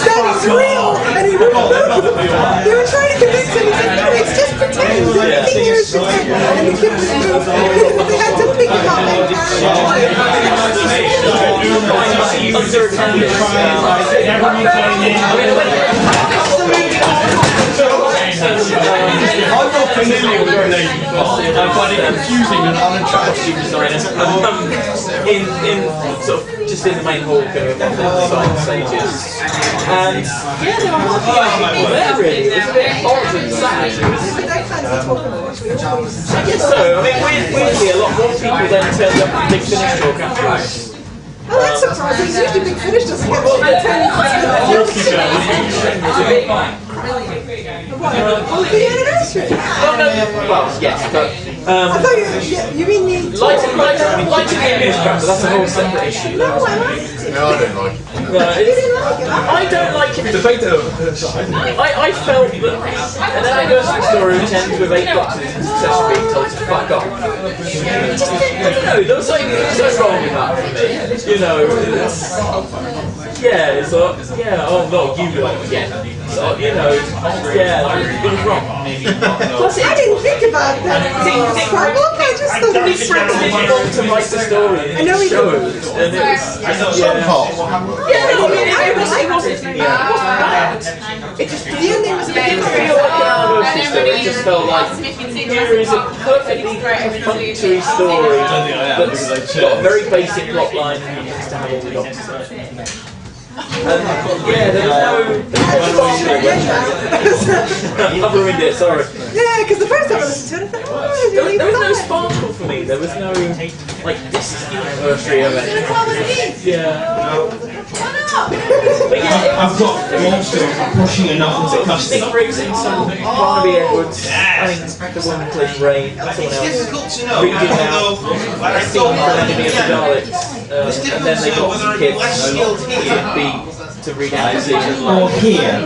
said it's real, and he wouldn't believe it. They were trying to convince him. He said, no, it's just pretend. Everything here is pretend. And he couldn't move. They had to pick him up and I'm not familiar with the name. I find it confusing and unattractive. In sort of just in the main hall, side stages, and yeah, there were hardly any people there really. It was a bit odd and sad. I guess so. I mean, weirdly, a lot more people then turned up at Big Finish talk afterwards. oh, that's surprising. Usually Big Finish doesn't get to What, the anniversary? Well, yes, but I thought you mean the... lighting the image factor, that's a whole separate issue. No, I liked it. No, I don't like it. You didn't like it? I don't like it. Debate it. I felt that an anniversary story which ends with 8 boxes in succession being told to fuck off. I don't know, there was something so wrong with that for me. You know, it's oh no, you again. So, you know, it was wrong. Plus, I didn't think about that problem. I just thought it was Frank didn't want to write the story. I know he showed, did. and it was Some parts. it wasn't bad. It just The ending was a bit didn't feel like an anniversary story. It just felt like here is a perfectly perfunctory story that's got a very basic plot line and needs to have all the dots in it. There was I've ruined it, sorry. Yeah, because the first time I listened to it, I thought, oh, There was no sparkle for me. There was no, like, this is the anniversary of it. Yeah. But yeah, I've got monsters pushing enough into Nick custody. Briggs and some Barnaby Edwards, I think the woman playing Rain, someone else. Difficult to know, Reading out, although singing for an enemy of the Daleks, it's and difficult then they to know got whether some I'm kids less skilled here. to read out the season. Or here.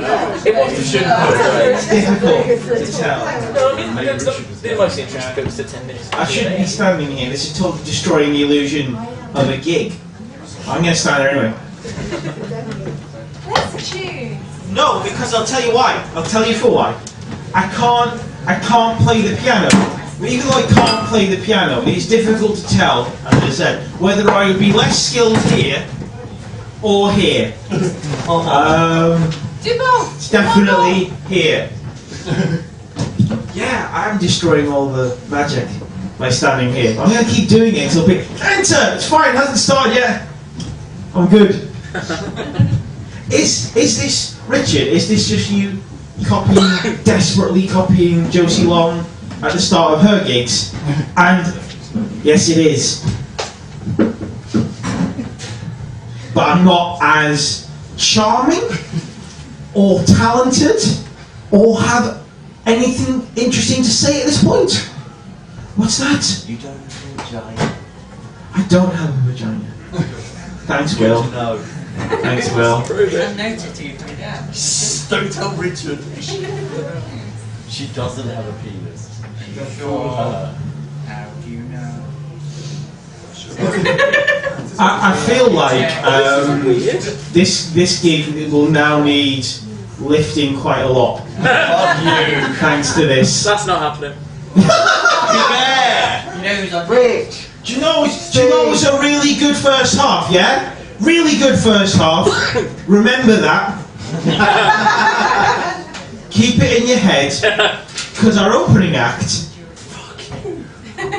It wasn't It's difficult to tell. No, I mean, the most interesting bit was the 10 minutes. I shouldn't be standing here. This is totally destroying the illusion of a gig. I'm going to stand there anyway. Let's choose. No, because I'll tell you why. I'll tell you for why. I can't play the piano. Even though I can't play the piano, it's difficult to tell, as I said, whether I would be less skilled here or here. Do both. It's definitely here. Yeah, I'm destroying all the magic by standing here. I'm going to keep doing it until enter! It's fine, it hasn't started yet. I'm good. Is this, Richard, is this just you desperately copying Josie Long at the start of her gigs? And yes, it is. But I'm not as charming or talented or have anything interesting to say at this point. What's that? You don't have a vagina. I don't have a vagina. Thanks, Will. No. Thanks, Will. Don't tell Richard. She doesn't have a penis. How do you know? I feel like this gig will now need lifting quite a lot. Thanks to this. That's not happening. Rich. Do you know it was a really good first half, yeah? Really good first half. Remember that. Keep it in your head, because our opening act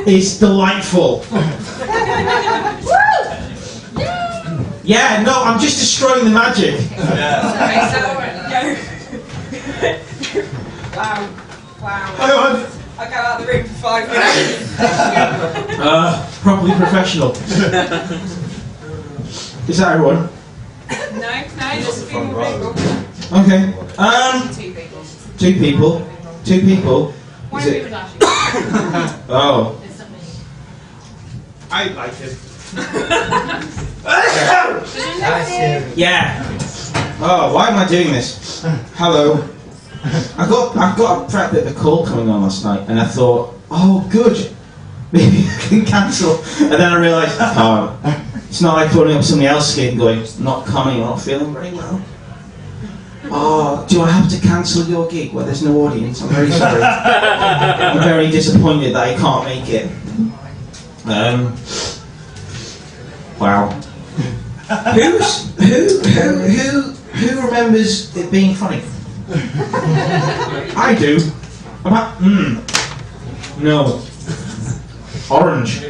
is delightful. Yeah, no, I'm just destroying the magic. Wow. Hang on. I got out of the room for 5 minutes. Properly professional. Is that everyone? No, just a few more people. Okay. 2 people. 2 people. One Is of it? you was actually. Oh. It's not me. I like it. Does Yeah. Oh, why am I doing this? Hello. I've got a prep bit of a call coming on last night, and I thought, oh, good. Maybe I can cancel. And then I realised I can't. It's not like phoning up somebody else's gig and going, not coming, I'm not feeling very well. do I have to cancel your gig where there's no audience? I'm very sorry. I'm very disappointed that I can't make it. Wow. Who remembers it being funny? I do. About no. Orange.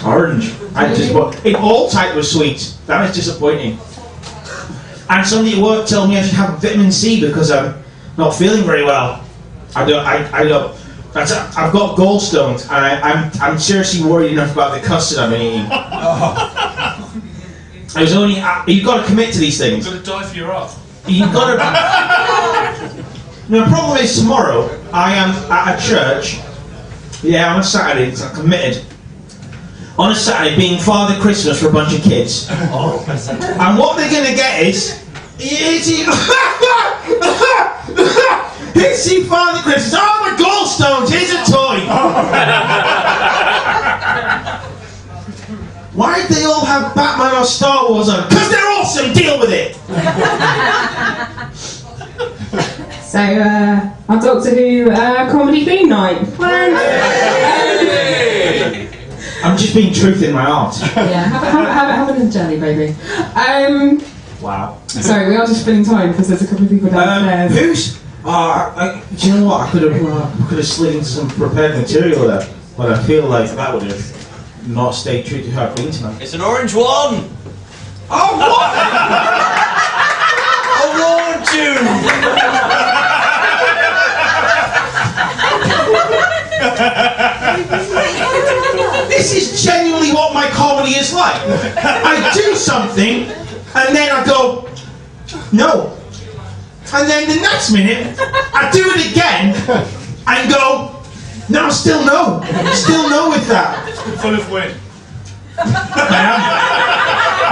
Orange. If all type was sweet, that is disappointing. And somebody at work told me I should have vitamin C because I'm not feeling very well. I don't. I've got gallstones, and I'm seriously worried enough about the custard I've been eating. You've got to commit to these things. You've got to die for your art. You've got to. The problem is tomorrow I am at a church. Yeah, on a Saturday, because I'm committed. On a Saturday, being Father Christmas for a bunch of kids. And what they're going to get is... It's Father Christmas. Oh, my gallstones, here's a toy. Why did they all have Batman or Star Wars on? Because they're awesome, deal with it. So, our Doctor Who comedy theme night. I'm just being truth in my art. Yeah, have a journey, baby. Wow. Sorry, we are just filling time because there's a couple of people downstairs. Do you know what? I could have slid into some prepared material there, but I feel like that would have not stayed true to her thing tonight. It's an orange one! Oh, what? I warned you! This is genuinely what my comedy is like. I do something, and then I go, no. And then the next minute, I do it again, and go, no, still no. Still no with that. Full of wind.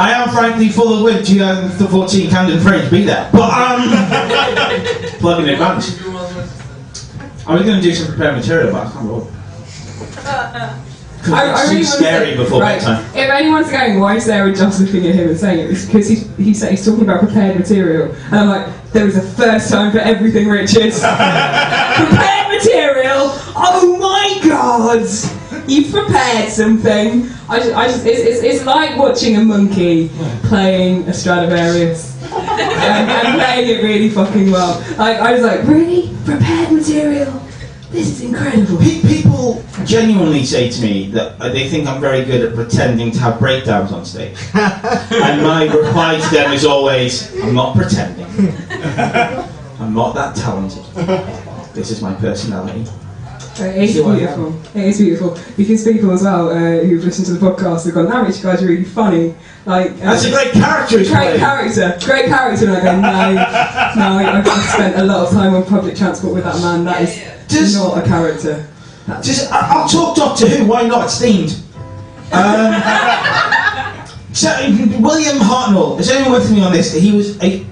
I am frankly full of wind. 2014 Camden Fringe, be there. But, plug in advance. I was going to do some prepared material, but I can't roll. It's too scary before bedtime. If anyone's going, why is Sarah just looking at him and saying it? It's because he's talking about prepared material. And I'm like, there was a first time for everything, Richard. Prepared material? Oh my God! You've prepared something. It's like watching a monkey playing a Stradivarius. and playing it really fucking well. Like, I was like, really? Prepared material? This is incredible. People genuinely say to me that they think I'm very good at pretending to have breakdowns on stage. And my reply to them is always, I'm not pretending. I'm not that talented. This is my personality. It is beautiful. It is beautiful. Because people as well who've listened to the podcast have gone, that Rich guy's really funny. Like, that's a great character. Great character. And I go, no, I've spent a lot of time on public transport with that man. That is not a character. I'll talk Doctor Who. Why not? It's themed. So William Hartnell. Is anyone with me on this? He was a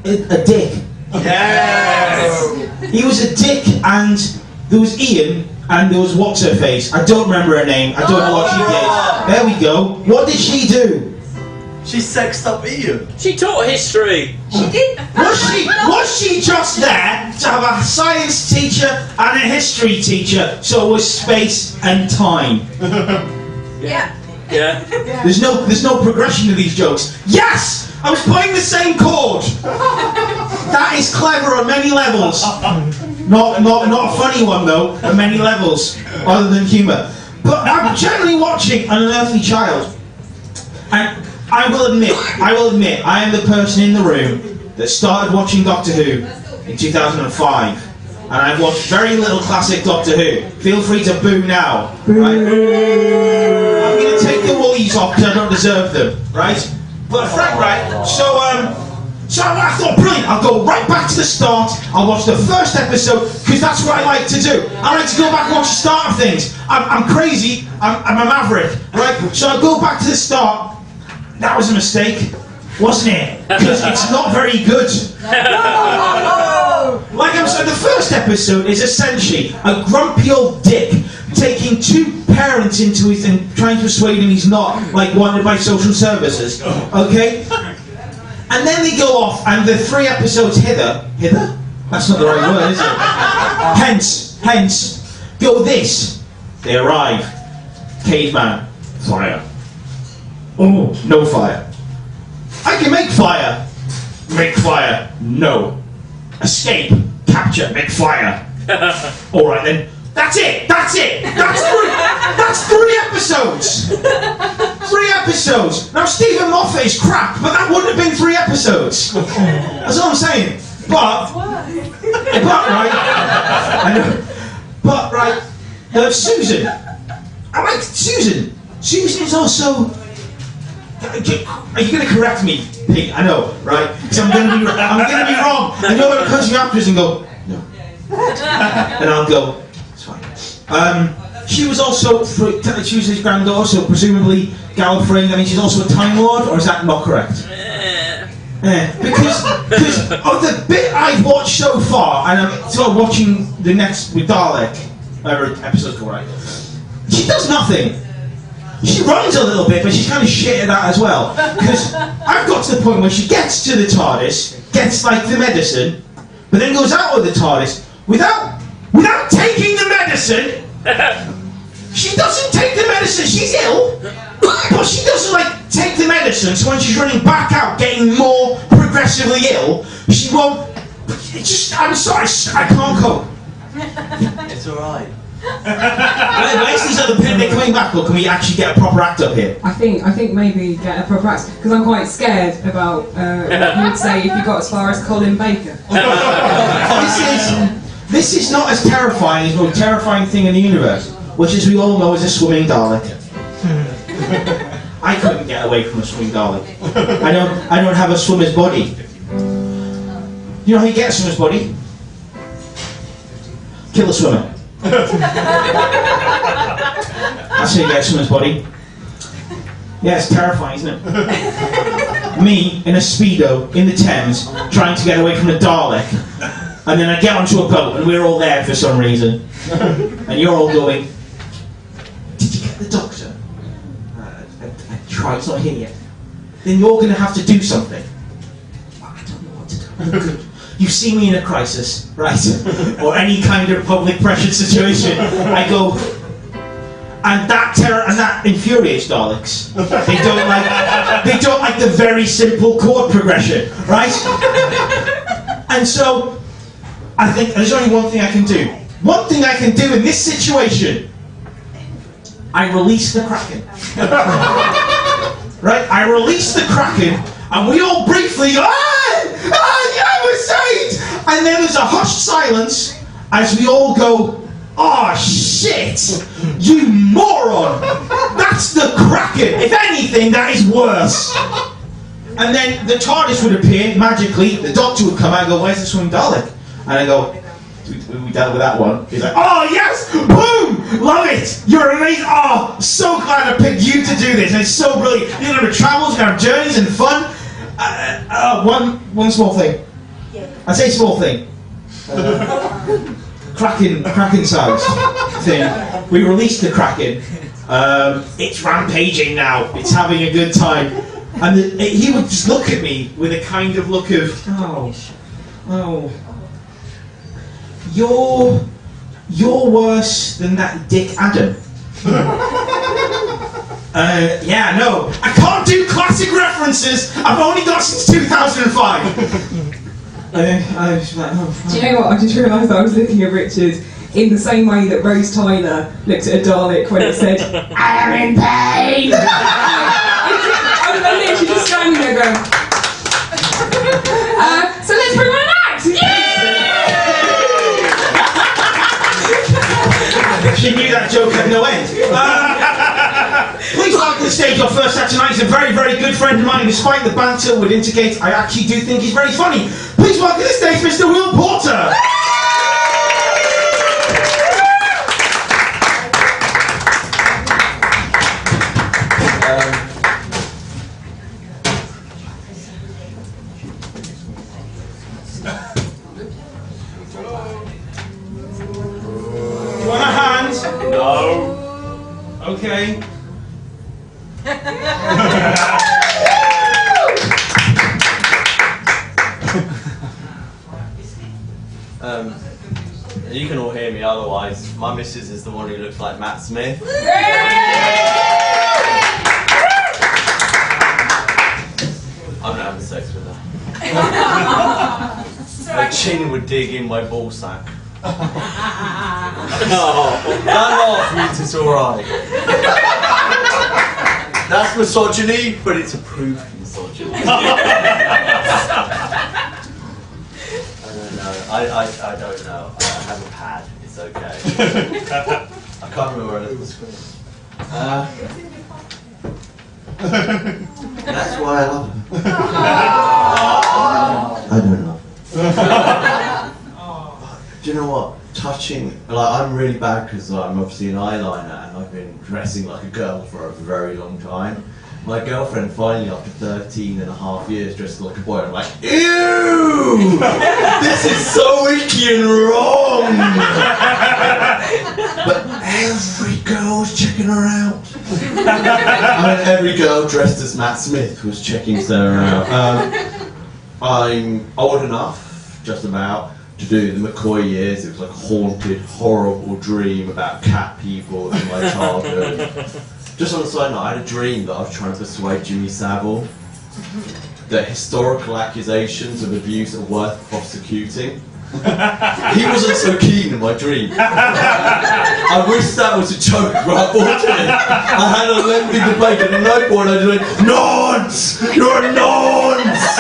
dick. Yes. He was a dick, and there was Ian. And there was what's her face. I don't remember her name. I don't know what she did. There we go. What did she do? She sexed up Ian. She taught history. She did. Was she just there to have a science teacher and a history teacher? So it was space and time. Yeah. There's no progression to these jokes. Yes, I was playing the same chord. That is clever on many levels. Not a funny one though, at many levels, other than humour. But I'm generally watching An Unearthly Child, and I will admit, I am the person in the room that started watching Doctor Who in 2005, and I've watched very little classic Doctor Who. Feel free to boo now, right? I'm going to take the woolies off because I don't deserve them, right? But Frank, right? So I thought, brilliant, I'll go right back to the start, I'll watch the first episode, because that's what I like to do. I like to go back and watch the start of things. I'm crazy, I'm a maverick, right? So I'll go back to the start. That was a mistake, wasn't it? Because it's not very good. Like I'm saying, the first episode is essentially a grumpy old dick taking two parents into his and trying to persuade him he's not, like, wanted by social services, okay? And then they go off, and the 3 episodes hither? That's not the right word, is it? Hence, go this. They arrive. Caveman. Fire. Oh, no fire. I can make fire. Make fire. No. Escape. Capture. Make fire. Alright then. That's it. That's 3 episodes. 3 episodes. Now Stephen Moffat is crap, but that wouldn't have been 3 episodes. That's all I'm saying. But right, I know. But right, Susan. I like Susan. Susan is also. Are you going to correct me, Pete? I know, right? Because I'm going to be wrong. I know I'm going to come to you afterwards and go no, and I'll go. It's fine. She was also she was his granddaughter, so presumably Gallifrey. I mean, she's also a Time Lord, or is that not correct? Because of the bit I've watched so far, and I'm sort of watching the next with Dalek, episode 4, right? She does nothing. She runs a little bit, but she's kind of shit at that as well. Because I've got to the point where she gets to the TARDIS, gets like the medicine, but then goes out of the TARDIS without taking the medicine. She doesn't take the medicine. She's ill, but she doesn't like take the medicine. So when she's running back out, getting more progressively ill, she won't. I'm sorry, I can't cope. It's alright. Where's these other people? They're coming back, or can we actually get a proper act up here? I think maybe get a proper act, because I'm quite scared about what you'd say if you got as far as Colin Baker. This is not as terrifying as the most terrifying thing in the universe, which, as we all know, is a swimming Dalek. I couldn't get away from a swimming Dalek. I don't have a swimmer's body. You know how you get a swimmer's body? Kill a swimmer. That's how you get a swimmer's body. Yeah, it's terrifying, isn't it? Me in a Speedo in the Thames trying to get away from a Dalek, and then I get onto a boat and we're all there for some reason, and you're all going, did you get the doctor? I tried, it's not here yet. Then you're going to have to do something. I don't know what to do. I'm good. You see me in a crisis, right? Or any kind of public pressure situation. I go, and that infuriates Daleks. They don't like the very simple chord progression, right? And so, I think there's only one thing I can do. One thing I can do in this situation. I release the Kraken. Right? I release the Kraken, and we all briefly go, and then there's a hushed silence as we all go, oh shit, you moron! That's the Kraken! If anything, that is worse! And then the TARDIS would appear, magically, the Doctor would come out and go, where's the swimming Dalek? And I go, we dealt with that one. He's like, oh yes! Boom! Love it! You're amazing! Oh, so glad I picked you to do this, and it's so brilliant. You're going to have travels, you're going to have journeys and fun. One small thing. I say small thing. Kraken size thing. We released the Kraken. It's rampaging now. It's having a good time. And he would just look at me with a kind of look of, oh, you're worse than that Dick Adam. Yeah, no, I can't do classic references. I've only got since 2005. I was like, oh. Do you know what? I just realised I was looking at Richard in the same way that Rose Tyler looked at a Dalek when it said, I am in pain! I'm literally just standing there going, so let's bring on an act! She knew that joke had no end. Please welcome to the stage our first act tonight. He's a very, very good friend of mine. Despite the banter would indicate, I actually do think he's very funny. Please welcome to the stage Mr. Will Porter. Do you want a hand? No. Okay. You can all hear me otherwise. My missus is the one who looks like Matt Smith. I'm not having sex with her. My chin would dig in my ballsack. Don't laugh, Reed, it's alright. That's misogyny, but it's approved misogyny. I don't know. I have a pad. It's okay. I can't remember where I left the screen. That's why I love her. I don't know. Do you know what? Touching, like, I'm really bad because I'm obviously an eyeliner and I've been dressing like a girl for a very long time. My girlfriend finally, after 13 and a half years, dressed like a boy. I'm like, ew! This is so icky and wrong! But every girl's checking her out. I mean, every girl dressed as Matt Smith was checking Sarah out. I'm old enough, just about, to do the McCoy years. It was like a haunted, horrible dream about cat people in my childhood. Just on the side note, I had a dream that I was trying to persuade Jimmy Savile that historical accusations of abuse are worth prosecuting. He wasn't so keen in my dream. I wish that was a joke, but unfortunately, I had a lengthy debate at no point. I just went, "Nonce! You're a nonce!"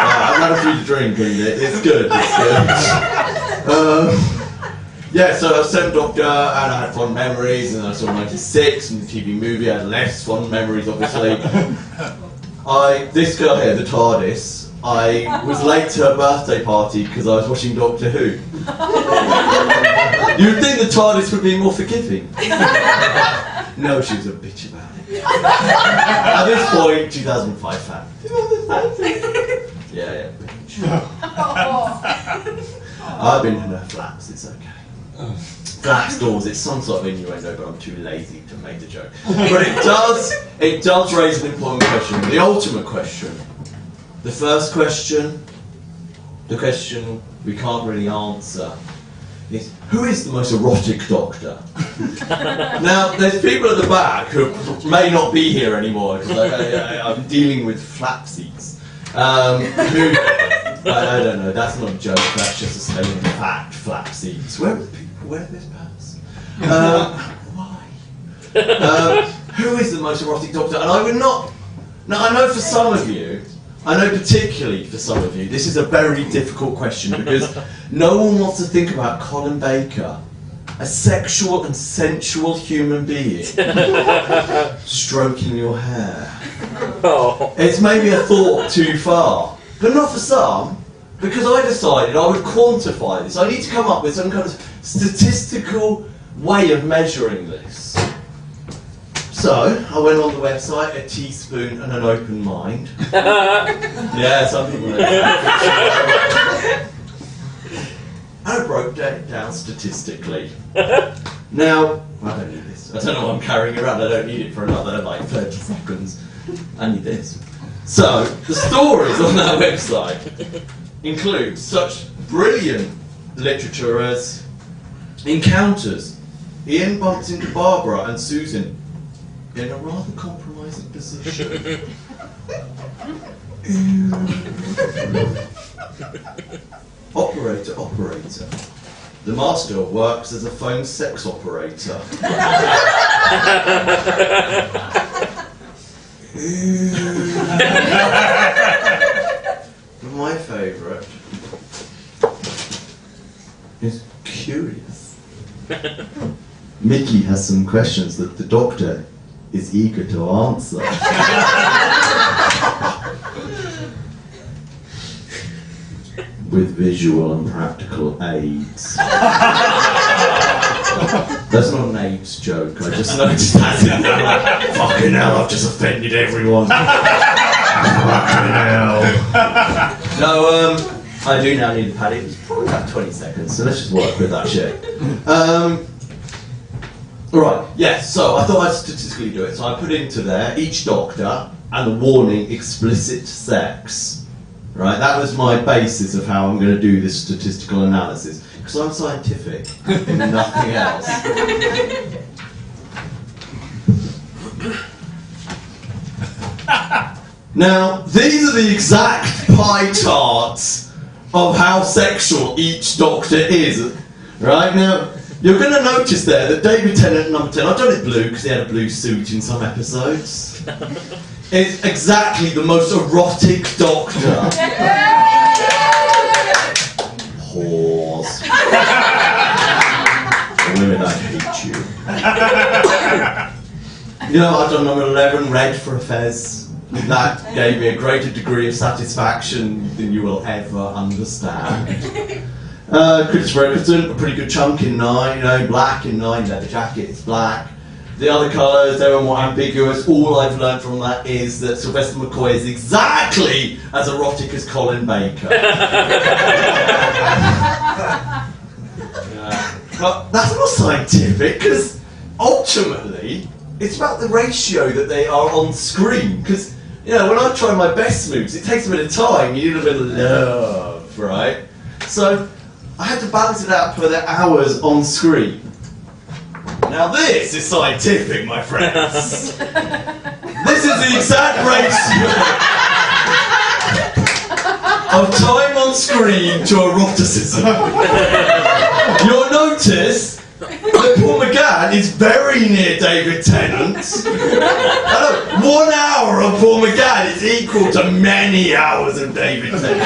I've had a few to drink and it's good, it's good. Yeah, so I was Seventh Doctor and I had fond memories, and I saw 96 and the TV movie. I had less fond memories, obviously. This girl here, the TARDIS, I was late to her birthday party because I was watching Doctor Who. You'd think the TARDIS would be more forgiving. No, she was a bitch about it. At this point, 2005 fan. Yeah, bitch. I've been in her flaps, it's okay. Flaps doors, it's some sort of innuendo, but I'm too lazy to make the joke. But it does raise an important question, the ultimate question. The first question, the question we can't really answer, is who is the most erotic Doctor? Now, there's people at the back who may not be here anymore because I'm dealing with flapsies. Who, I don't know, that's not a joke, that's just a statement of fact, flapsies. Where would people wear this pants? Why? Who is the most erotic Doctor? And I would not, now I know for some of you, I know particularly for some of you, this is a very difficult question because no one wants to think about Colin Baker, a sexual and sensual human being, stroking your hair. Oh. It's maybe a thought too far, but not for some, because I decided I would quantify this. I need to come up with some kind of statistical way of measuring this. So, I went on the website, a teaspoon and an open mind. Yeah, some people know that. And I broke it down statistically. Now, I don't need this. I don't know what I'm carrying around. I don't need it for another, like, 30 seconds. I need this. So, the stories on that website include such brilliant literature as Encounters. Ian bumps into Barbara and Susan in a rather compromising position. Operator. The Master works as a phone sex operator. My favourite is Curious. Mickey has some questions that the Doctor is eager to answer. With visual and practical aids. That's not an AIDS joke, I just noticed that. Fucking hell, I've just offended everyone. Fucking hell. No, I do now need a paddy. It's probably about 20 seconds, so let's just work with that shit. Right, yes, so I thought I'd statistically do it. So I put into there each Doctor and the warning explicit sex. Right, that was my basis of how I'm going to do this statistical analysis. Because I'm scientific and nothing else. Now, these are the exact pie charts of how sexual each Doctor is. Right, now, you're going to notice there that David Tennant, number 10, I've done it blue because he had a blue suit in some episodes, is exactly the most erotic Doctor. Whores. Women, I hate you. You know, I've done number 11, red for a fez. That gave me a greater degree of satisfaction than you will ever understand. Christopher Eccleston, a pretty good chunk in 9, you know, black in 9, leather jacket is black. The other colours, they were more ambiguous. All I've learned from that is that Sylvester McCoy is exactly as erotic as Colin Baker. But that's not scientific, because ultimately, it's about the ratio that they are on screen. Because, you know, when I try my best moves, it takes a bit of time, you need a bit of love, right? So, I had to balance it out for the hours on screen. Now this is scientific, my friends. This is the exact ratio of time on screen to eroticism. You'll notice that Paul McGann is very near David Tennant. 1 hour of Paul McGann is equal to many hours of David Tennant.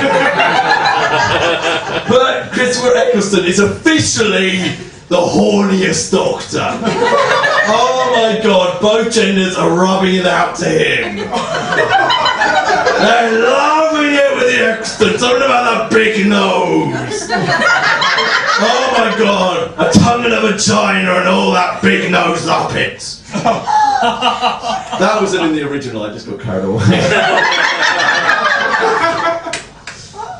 But Christopher Eccleston is officially the horniest Doctor. Oh my God, both genders are rubbing it out to him. They're loving it with the Eccleston. Something about that big nose. Oh my God, a tongue and a vagina and all that big nose up it. That wasn't in the original, I just got carried away.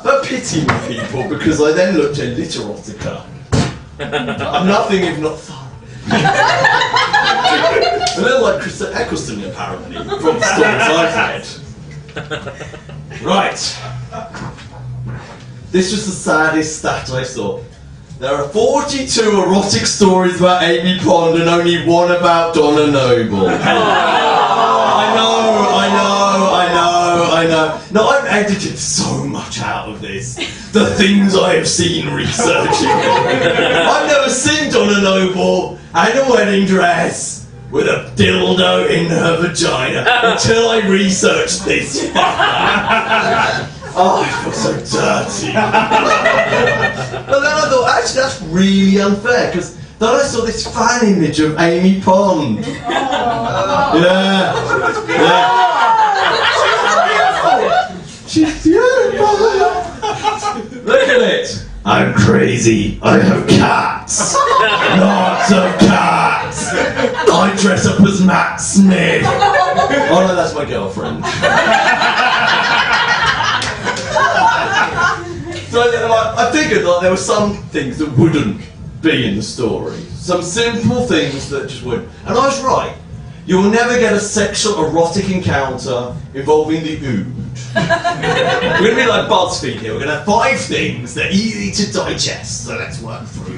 But pity me, people, because I then looked at Literotica. I'm nothing if not thorough. And they're like Christopher Eccleston, apparently, from the stories I've read. Right. This was the saddest stat I saw. There are 42 erotic stories about Amy Pond and only one about Donna Noble. I know. Now, I've edited so much out of this. The things I have seen researching. I've never seen Donna Noble in a wedding dress with a dildo in her vagina until I researched this fucker. Oh, I feel so dirty. But then I thought, actually, that's really unfair, because then I saw this fan image of Amy Pond. Yeah. She's beautiful. Look at it. I'm crazy. I have cats. Lots of cats. I dress up as Matt Smith. Oh no, that's my girlfriend. So I figured that there were some things that wouldn't be in the story. Some simple things that just wouldn't. And I was right. You will never get a sexual erotic encounter involving the ood. We're going to be like BuzzFeed here. We're going to have 5 things that are easy to digest. So let's work through.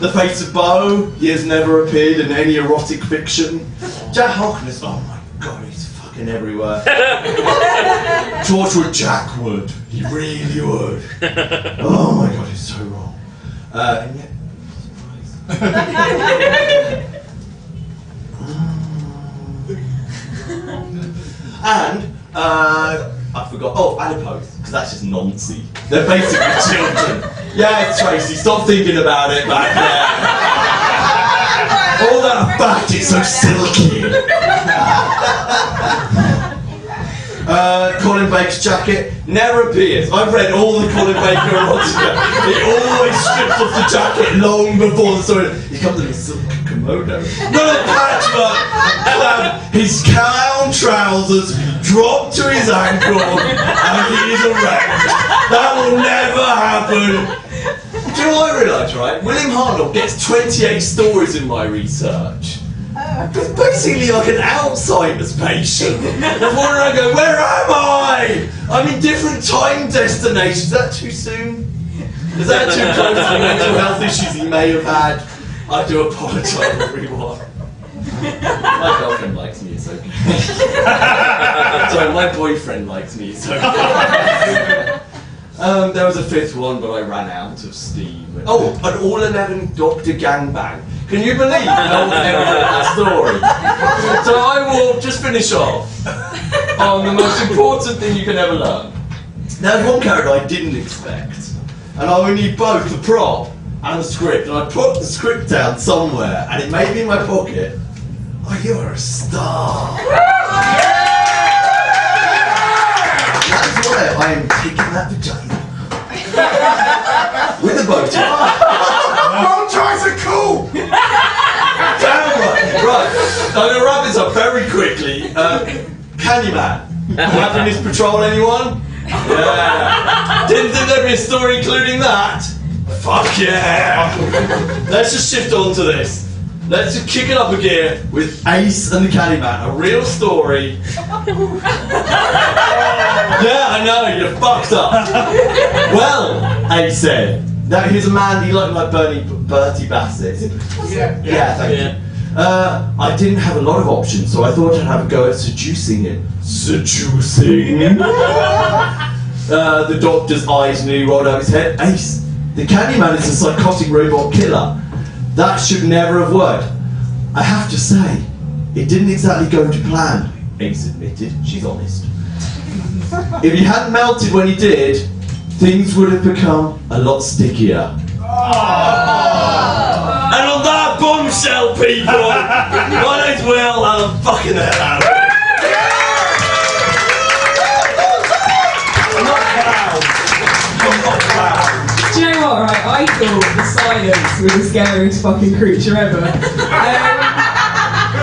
The face of Bo. He has never appeared in any erotic fiction. Jack Harkness. Oh my God, he's fucking everywhere. George would Jack would. He really would. Oh my God, he's so wrong. And yet, and I forgot. Oh, adipose, because that's just nonsense. They're basically children. Yeah, Tracy, stop thinking about it back there. All that fat is so silky. Colin Baker's jacket never appears. I've read all the Colin Baker erotica. He always strips off the jacket long before the story. He comes in a silk kimono. Not a patchwork. His clown trousers drop to his ankle and he is erect. That will never happen. Do you know what I realised, right? William Hartnell gets 28 stories in my research. It's basically like an Alzheimer's patient. Before I go, where am I? I'm in different time destinations. Is that too soon? Is that too close to the mental health issues he may have had? I do apologise, everyone. My girlfriend likes me, it's okay. Sorry, my boyfriend likes me, it's okay. There was a fifth one, but I ran out of steam. Oh, an all-11 Dr. Gangbang. Can you believe no one ever heard that story? So I will just finish off on the most important thing you can ever learn. There's one character I didn't expect, and I will need both the prop and the script, and I put the script down somewhere, and it may be in my pocket. Oh, you're a star! That's why I am taking that vagina. With a bow tie. Wrong choice of cool! Damn right. Right, I'm going to wrap this up very quickly. Candyman. Happiness Patrol, anyone? Yeah. Didn't think there'd be a story including that? Fuck yeah! Let's just shift on to this. Let's just kick it up a gear with Ace and the Candyman. A real story. Yeah, I know, you're fucked up. Well, Ace said, that he's a man, he looked like Bertie Bassett. Yeah, thank you. I didn't have a lot of options, so I thought I'd have a go at seducing him. Seducing? The doctor's eyes nearly rolled out his head. Ace, the Candyman is a psychotic robot killer. That should never have worked. I have to say, it didn't exactly go to plan, Ace admitted. She's honest. If he hadn't melted when he did, things would have become a lot stickier. And on that bombshell, people, my name's Will, and I'm fucking the hell out of it. I'm not proud. Do you know what, right? I thought the silence was the scariest fucking creature ever.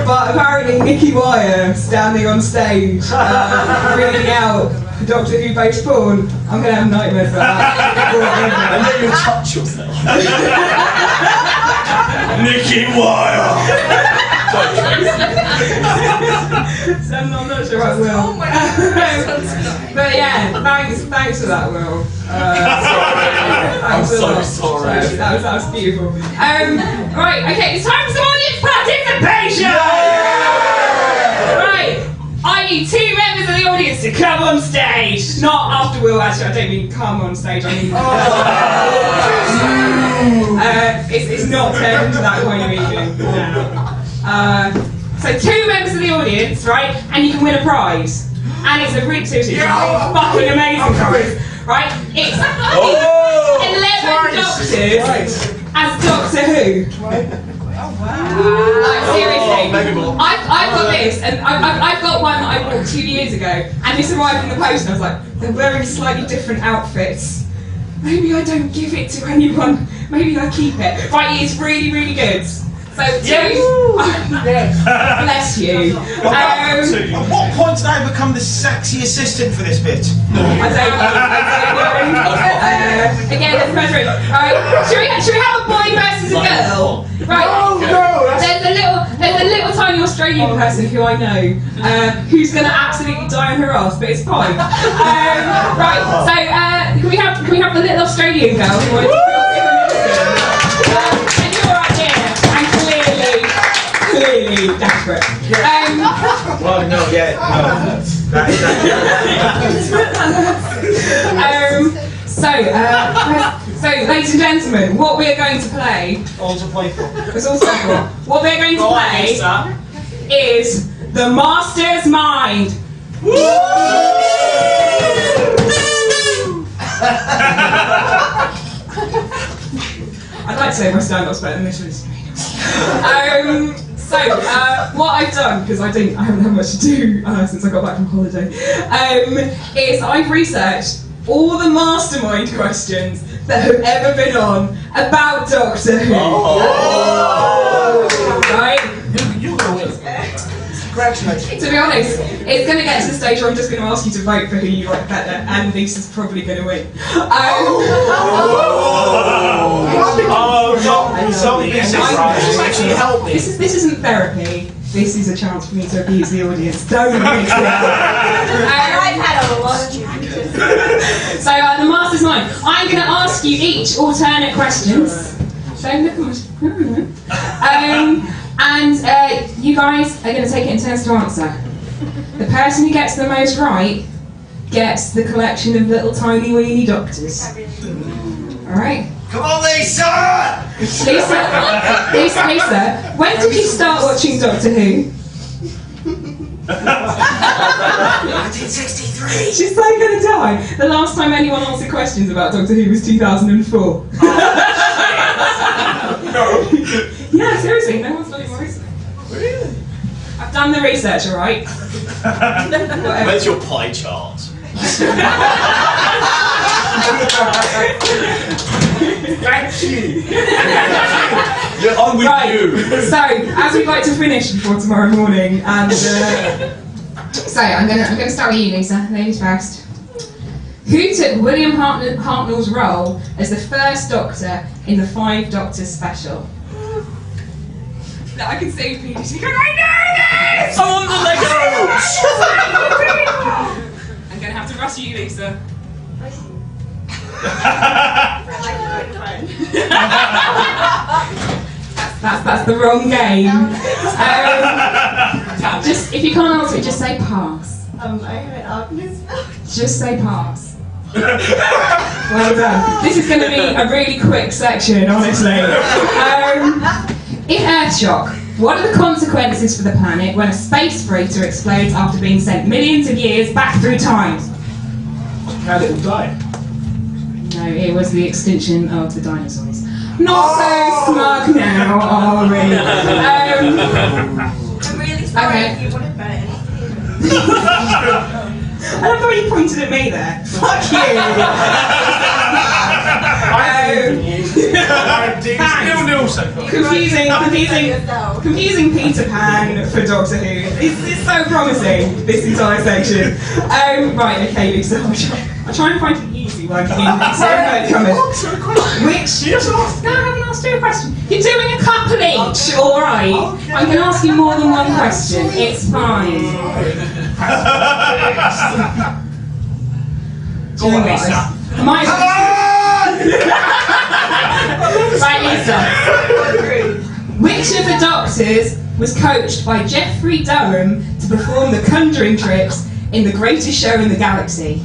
But apparently Nicky Wire standing on stage, reading out Doctor Who based porn, I'm going to have nightmares about that. And then you touch yourself. Nicky Wire! So I'm not sure I will. Oh my God. But yeah, thanks for that, Will. I'm so sorry. That was beautiful. Right, okay, it's time for some audience participation! Right, I need 2 members of the audience to come on stage. Not after Will, actually, I don't mean come on stage, I mean... it's not turned into that kind of evening. So 2 members of the audience, right, and you can win a prize. And it's a really seriously fucking amazing prize, right? It's 11 doctors as Doctor Who. Like, seriously, I've got this, and I've got one that I bought 2 years ago, and this arrived in the post, and I was like, they're wearing slightly different outfits. Maybe I don't give it to anyone. Maybe I keep it. Right, it's really, really good. So, bless you. At what point did I become the sexy assistant for this bit? I don't know. Again, there's pressure. Right, should we have a boy versus a girl? Right. Oh no! There's a little tiny Australian person who I know who's going to absolutely die on her ass, but it's fine. Right. So can we have the little Australian girl who wants to and you're right here, and clearly desperate. Well, no, yeah. So, ladies and gentlemen, what we are going to play. All to play for. It's all simple. What we're going to play is The Master's Mind. I'd like to say my stand-up's better than this one. So, what I've done, because I haven't had much to do since I got back from holiday, is I've researched all the mastermind questions that have ever been on about Doctor Who. Right? You're going to win. Congratulations. To be honest, it's going to get to the stage where I'm just going to ask you to vote for who you like better, and Lisa's probably going to win. This isn't therapy. This is a chance for me to abuse the audience. Don't mix it up. I've had a lot of practice. So the master's mind. I'm going to ask you each alternate questions. Don't look at and you guys are going to take it in turns to answer. The person who gets the most right gets the collection of little tiny weeny doctors. Alright? Come on, Lisa! Lisa, when did you start watching Doctor Who? 1963. She's so gonna die. The last time anyone answered questions about Doctor Who was 2004. Yeah, seriously, no one's done it more recently. Really? I've done the research, alright? Where's your pie chart? Thank you. Yeah, I'm with you. So, as we'd like to finish before tomorrow morning, and so I'm gonna start with you, Lisa. Ladies first. Who took William Hartnell's role as the first Doctor in the Five Doctors special? Now I can say Peter. She goes, I know this! I'm on the Lego! I'm gonna have to rush you, Lisa. That's the wrong game. Just if you can't answer it, just say pass. I haven't Agnes. Just say pass. Well done. This is going to be a really quick section, honestly. In Earthshock, what are the consequences for the planet when a space freighter explodes after being sent millions of years back through time? How little die. No, it was the extinction of the dinosaurs. Not so smug now, are we? I'm really sorry Okay. if you wanted better. I love how you pointed at me there. Fuck you! Confusing Peter Pan for Doctor Who. It's so promising, this entire section. Right, okay, Lisa, I'll try and find an easy one in this. Which? No, I haven't asked you a question. You're doing a couple each, alright? I'm going to ask you more than one question. It's fine. Doing Lisa. Right, Lisa. Which of the Doctors was coached by Jeffrey Durham to perform the Conjuring tricks in The Greatest Show in the Galaxy?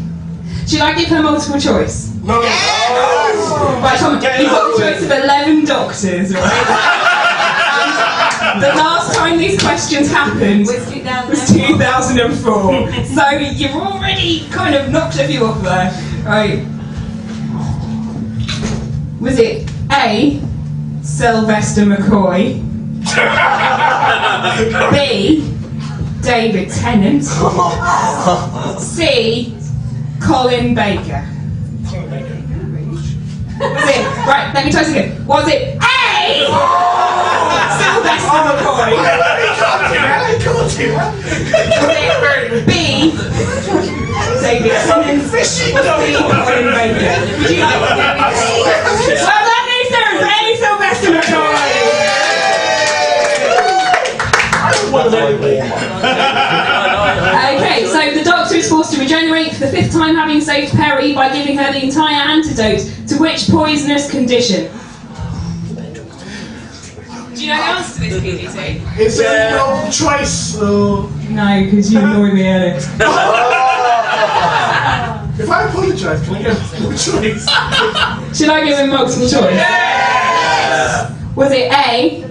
Should I give her multiple choice? No. Right, Tom, you've got a choice of 11 Doctors, right? The last time these questions happened was 2004. So you've already kind of knocked a few off there. Right. Was it A, Sylvester McCoy? B, David Tennant? C, Colin Baker? Was it, right, let me try this again. Was it A, Sylvester McCoy? Was it B, David Tennant? Or C, Colin Baker? Would you like to give me well, that means there is A, Sylvester McCoy! Okay, so the Doctor is forced to regenerate for the 5th time, having saved Perry by giving her the entire antidote to which poisonous condition? Do you know the answer to this, PDT? Is there no choice? No, because you annoyed me earlier. If I apologise, can I get no choice? Should I give him multiple choice? Yes! Was it A,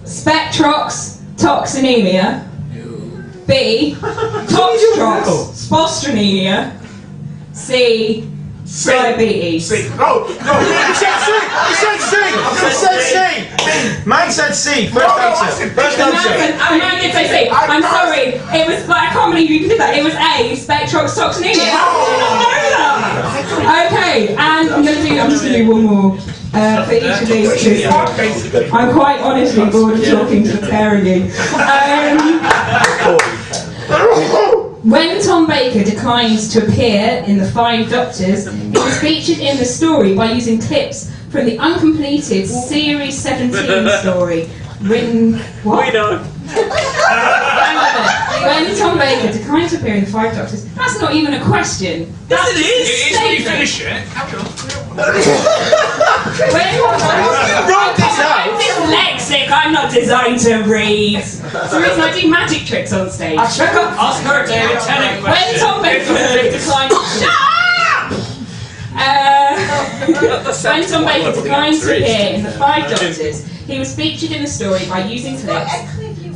Spectrox toxinemia? B, Toxtrox spastronemia? C, diabetes? C. No, he said C! He said C! Mike said C. First answer. First answer. I did say C. I'm sorry. It was, but I can't believe you did that. It was A, Spectrox toxinemia. How did you not know that? Okay, and I'm just gonna do one more for each of these. Because I'm quite honestly bored of talking to the pair of you. When Tom Baker declined to appear in The Five Doctors, it was featured in the story by using clips from the uncompleted Series 17 story. Written... What? We know. When Tom Baker declined to appear in The Five Doctors, that's not even a question. That's It is when you statement. finish it. Write this out. Dyslexic, I'm not designed to read. It's the reason I do magic tricks on stage. Ask her, David Tennant. When Tom Baker declined... Shut up! When Tom Baker declined to appear in The Five Doctors, he was featured in the story by using clips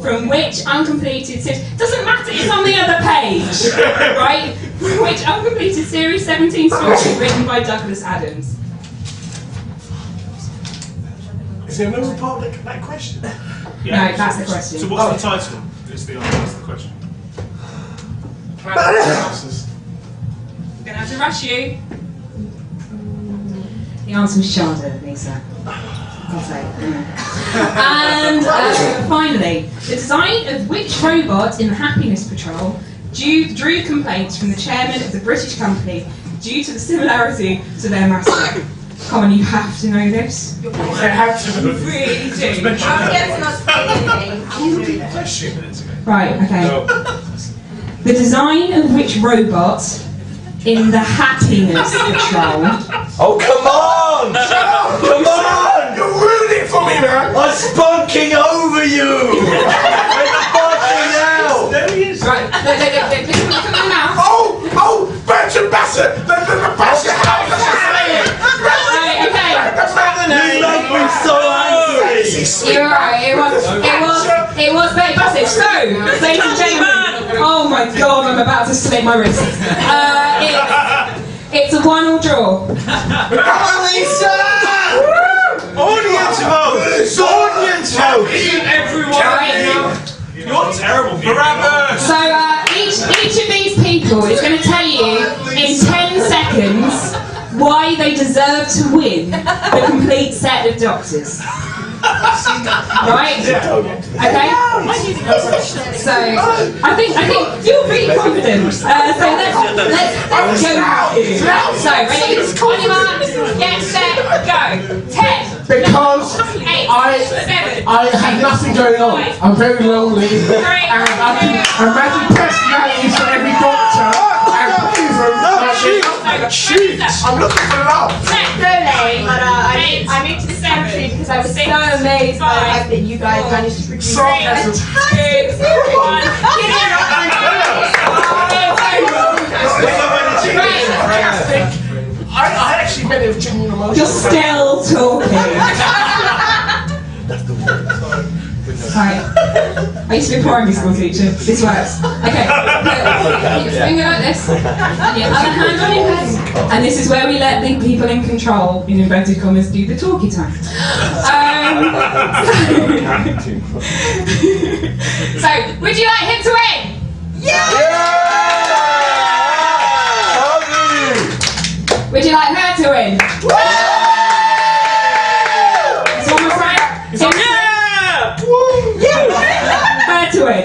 from which uncompleted series... Doesn't matter, it's on the other page! Right? From which uncompleted Series 17 story written by Douglas Adams. Is there another part of that question? No, that's the question. So what's the title? That's the question. I'm gonna have to rush you. The answer was Sharda, Lisa. I'll say. And finally, the design of which robot in the Happiness Patrol drew complaints from the chairman of the British company due to the similarity to their mascot? Come on, you have to know this. You have to. really do. Question. Right, okay. The design of which robot in the Happiness Patrol... Oh, come on! Come on! You ruined it for me, man! I'm spunking over you! I'm fucking out! There he is! Right, look at my mouth. Oh! Bertrand Bassett! The Bassett house! Right, okay. You make me so angry! You're right, it was very passive. So, ladies and gentlemen, oh my god, I'm about to slit my wrist. It's a 1-1 draw. Lisa! Audience vote! Audience vote! You're terrible. Barabbas! So, each of these people is going to tell you in 10 seconds why they deserve to win the complete set of Doctors. Right? Okay? So, I think you're pretty confident. So let's go. So, ready? On your marks, get set, go. 10. Because 8. I have nothing going on. I'm very lonely. And I can imagine personalities for every doctor. And I'm looking for love. Really, but I moved to this country because I was so amazed by the fact that you guys managed to produce a Sarcasm. fantastic I actually met him genuine emotion. You're still talking. Right. I used to be a primary school teacher. This works. Okay. Put your finger like this, and your other hand on your head. And this is where we let the people in control, in inverted commas, do the talkie time. So, would you like him to win? Would you like her to win? It's one more time. So her to win.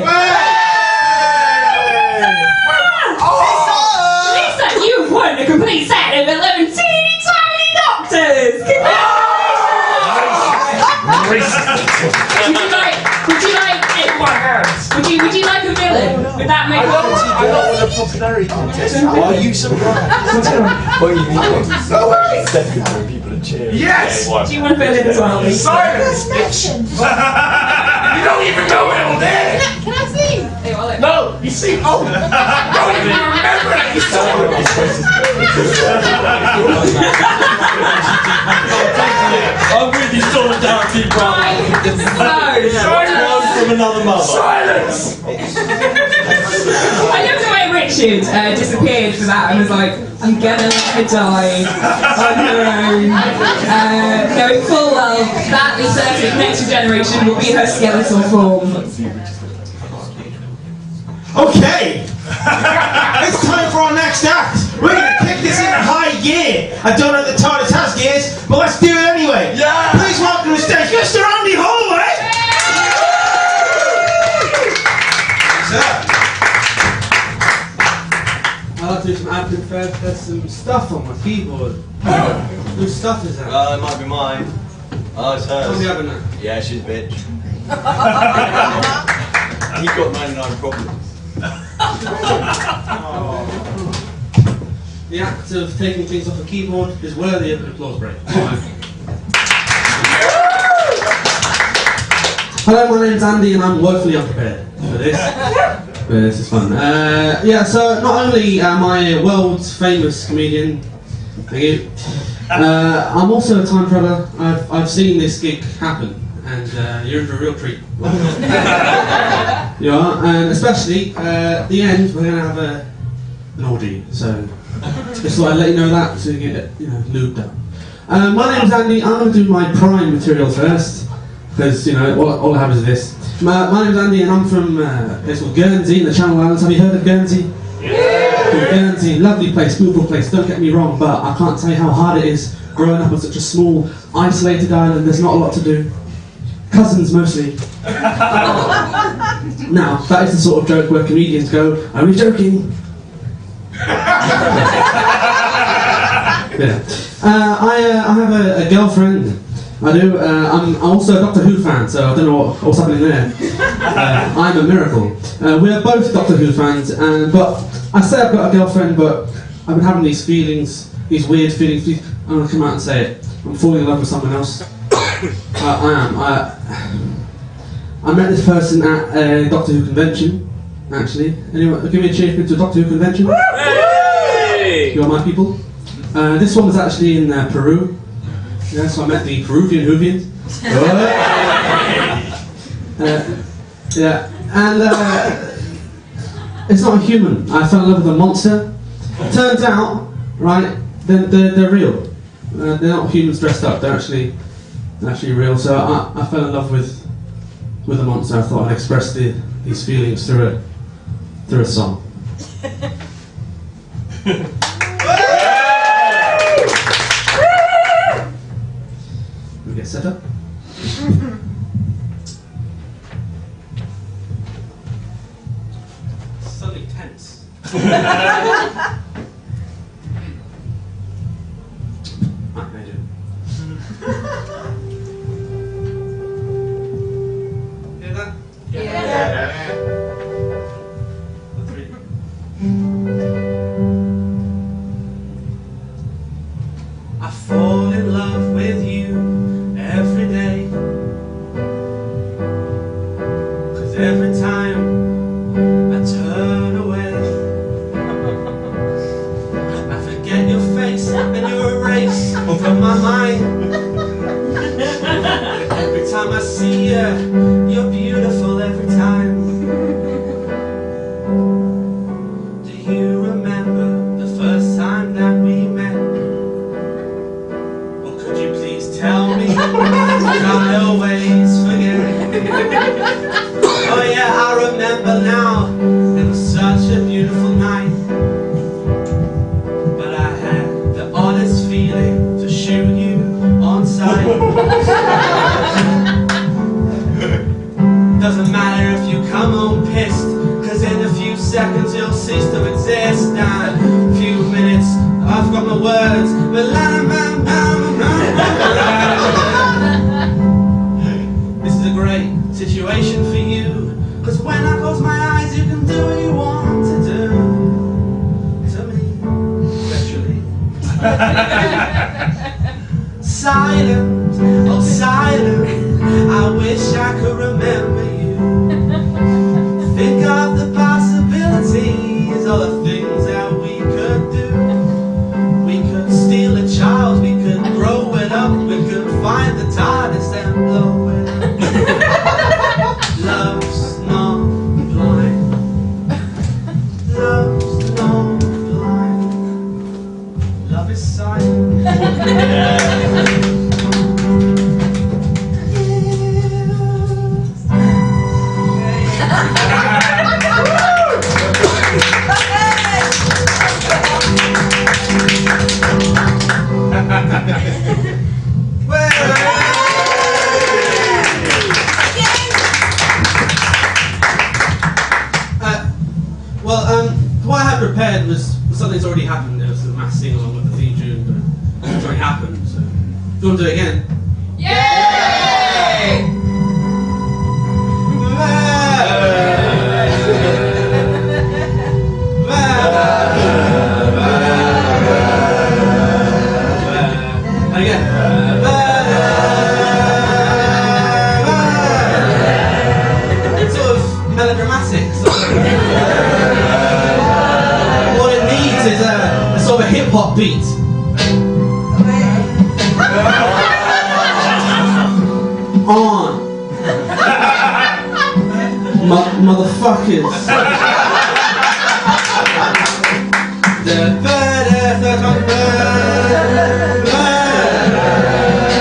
Lisa, you've won a complete set of 11 teeny tiny Doctors. Would you like a villain? Would that make I don't want a popularity contest. Are you surprised? What do you mean? Seconds when people are cheering. Yes! Do you want a villain as well, Lisa? Silence, bitch! You don't even know it on there! Can I see? Hey, well, look. No, you see, I don't even remember that you saw it. I'm with you, solidarity, brother. From another mother. Silence! I love the way Richard disappeared for that and was like, I'm gonna let her die on her own. Knowing full well that the next generation will be her skeletal form. Okay! It's time for our next act! We're gonna kick this into high gear! I don't know if the TARDIS has gears, but let's do it anyway! Yeah! Please welcome to the stage, Mr. Andy Holloway! I'll do some admin first. There's some stuff on my keyboard. Whose stuff is that? It might be mine. Oh, it's hers. Tell me other now. Yeah, she's a bitch. He got 99 problems. The act of taking things off a keyboard is worthy of an applause break. Hello, my name's Andy and I'm woefully unprepared for this. But this is fun. Yeah, so not only am I a world famous comedian, thank you, I'm also a time traveller. I've seen this gig happen and you're in for a real treat. You are, and especially at the end we're going to have an orgy, so just thought I'd let you know that to get lubed up. My name's Andy. I'm going to do my prime material first because all I have is this. My name's Andy and I'm from a place called Guernsey in the Channel Islands. Have you heard of Guernsey? Yeah! Guernsey, lovely place, beautiful place, don't get me wrong, but I can't tell you how hard it is growing up on such a small, isolated island. There's not a lot to do. Cousins mostly. Now, that is the sort of joke where comedians go, "Are we joking?" Yeah. I have a girlfriend. I do. I'm also a Doctor Who fan, so I don't know what's happening there. I'm a miracle. We're both Doctor Who fans, but I say I've got a girlfriend, but I've been having these feelings, these weird feelings. I'm going to come out and say it. I'm falling in love with someone else. I am. I met this person at a Doctor Who convention, actually. Anyone, give me a cheer to a Doctor Who convention. Hey! You are my people. This one was actually in Peru. Yeah, so I met the Peruvian Whovians. Yeah, and it's not a human. I fell in love with a monster. Turns out, right, they're real. They're not humans dressed up. They're actually real. So I fell in love with a monster. I thought I'd express these feelings through a song. We get set up. Suddenly tense. I do. Hear that? Yeah. The three. I fall in love with you every day, 'cause every time I turn away I forget your face and you're erased from my mind. Every time I see you, you're beautiful every time. Do you remember the first time that we met? Or could you please tell me? 'Cause I always forget. Oh yeah, I remember now. It was such a beautiful night. But I had the oddest feeling to shoot you on sight. Doesn't matter if you come home pissed, 'cause in a few seconds you'll cease to exist. And a few minutes, I've got my words, but this is a great situation for you, 'cause when I close my eyes you can do what you want to do to me, sexually. Silent, oh silent, I wish I could remember you. Think of the possibilities, all the things that we could do. We could steal a child, we could grow it up, we could find the TARDIS and blow it up. Love's not blind. Love's not blind. Love is silent. What I had prepared was something that's already happened. There was a mass sing along with the theme tune, but it's already happened. So, do you want to do it again? Yay! beat. On. Motherfuckers.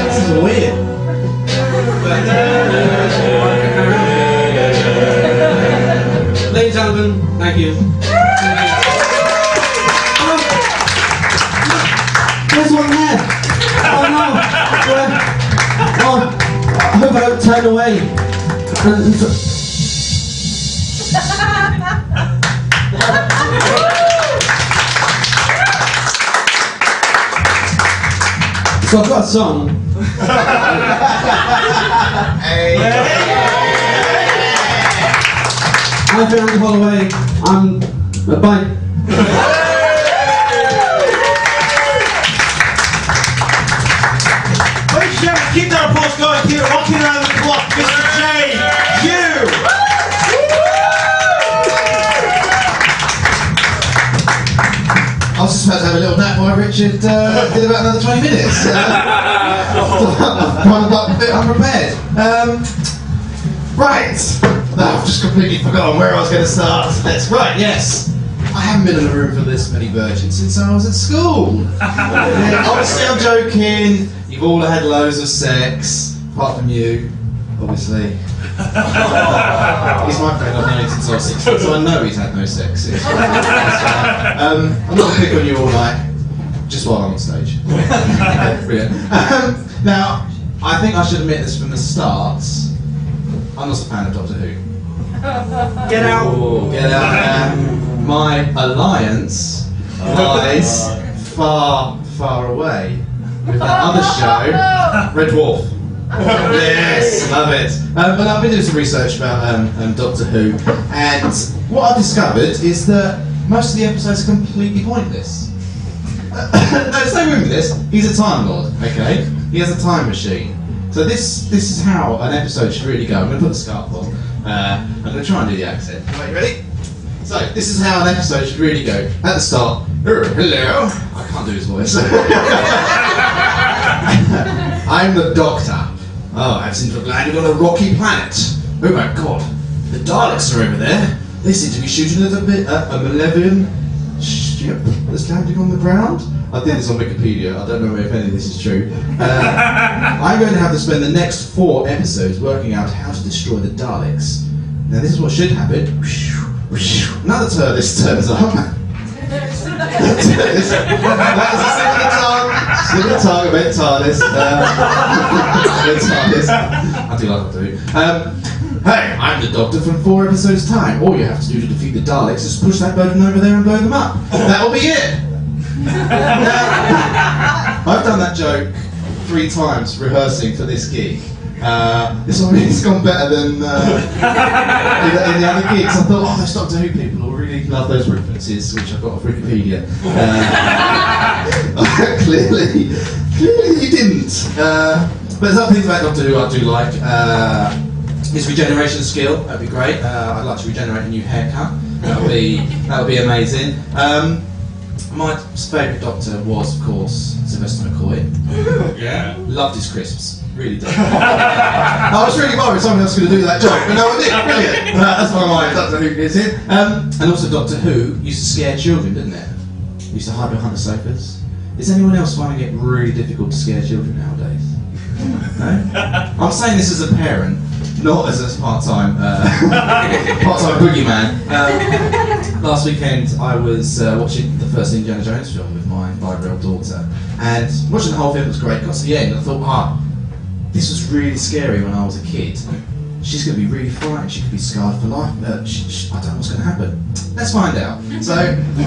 This is weird. Ladies and gentlemen, thank you. There's one there. Oh no. Oh, I hope I don't turn away. So I've got a song. I've been Andy Holloway. Bye. Keep that applause going, keep it rocking around the clock, Mr. J. You! I was just about to have a little nap while Richard did about another 20 minutes. I'm a bit unprepared. Right. No, I've just completely forgotten where I was going to start. That's right, yes. I haven't been in a room for this many virgins since I was at school. Obviously, I'm joking. You've all had loads of sex, apart from you, obviously. He's my friend, I've known him since I was 16, so I know he's had no sex. It's fine. I'm not going to pick on you all night, just while I'm on stage. Brilliant. Now, I think I should admit this from the start. I'm not a fan of Doctor Who. Get out! Ooh, get out there. My alliance lies far, far away with that other show, Red Dwarf. Yes, love it. But I've been doing some research about Doctor Who, and what I've discovered is that most of the episodes are completely pointless. No, there's no room for this. He's a Time Lord, okay? He has a time machine. So this is how an episode should really go. I'm going to put the scarf on. I'm going to try and do the accent. Right, you ready? So, this is how an episode should really go. At the start, hello. I can't do his voice. I'm the Doctor. Oh, I've seen to have landed on a rocky planet. Oh my god. The Daleks are over there. They seem to be shooting at a malevolent ship that's landing on the ground. I did this on Wikipedia. I don't know if any of this is true. I'm going to have to spend the next 4 episodes working out how to destroy the Daleks. Now, this is what should happen. Another TARDIS turns up. That is a similar tongue, a bit TARDIS. I do like Doctor Who. Hey, I'm the Doctor from 4 episodes' time. All you have to do to defeat the Daleks is push that button over there and blow them up. That'll be it. Now, I've done that joke 3 times rehearsing for this gig. This one has gone better than in the other gigs. I thought, those Doctor Who people will really love those references, which I've got off Wikipedia. Clearly you didn't. But there's other things about Doctor Who I do like. His regeneration skill, that'd be great. I'd like to regenerate a new haircut. That would be amazing. My favourite Doctor was, of course, Sylvester McCoy. Yeah. Loved his crisps. Really did. I was really worried someone else was going to do that joke, but no one did. Brilliant. That's why my Doctor Who is here. And also Doctor Who used to scare children, didn't it? Used to hide behind the sofas. Is anyone else finding it really difficult to scare children nowadays? No? I'm saying this as a parent, not as a part-time boogeyman. Last weekend I was watching the first Indiana Jones film with my 5-year-old daughter, and watching the whole film was great. Got to the end and I thought, this was really scary when I was a kid. She's going to be really frightened, she could be scarred for life. I don't know what's going to happen. Let's find out. So,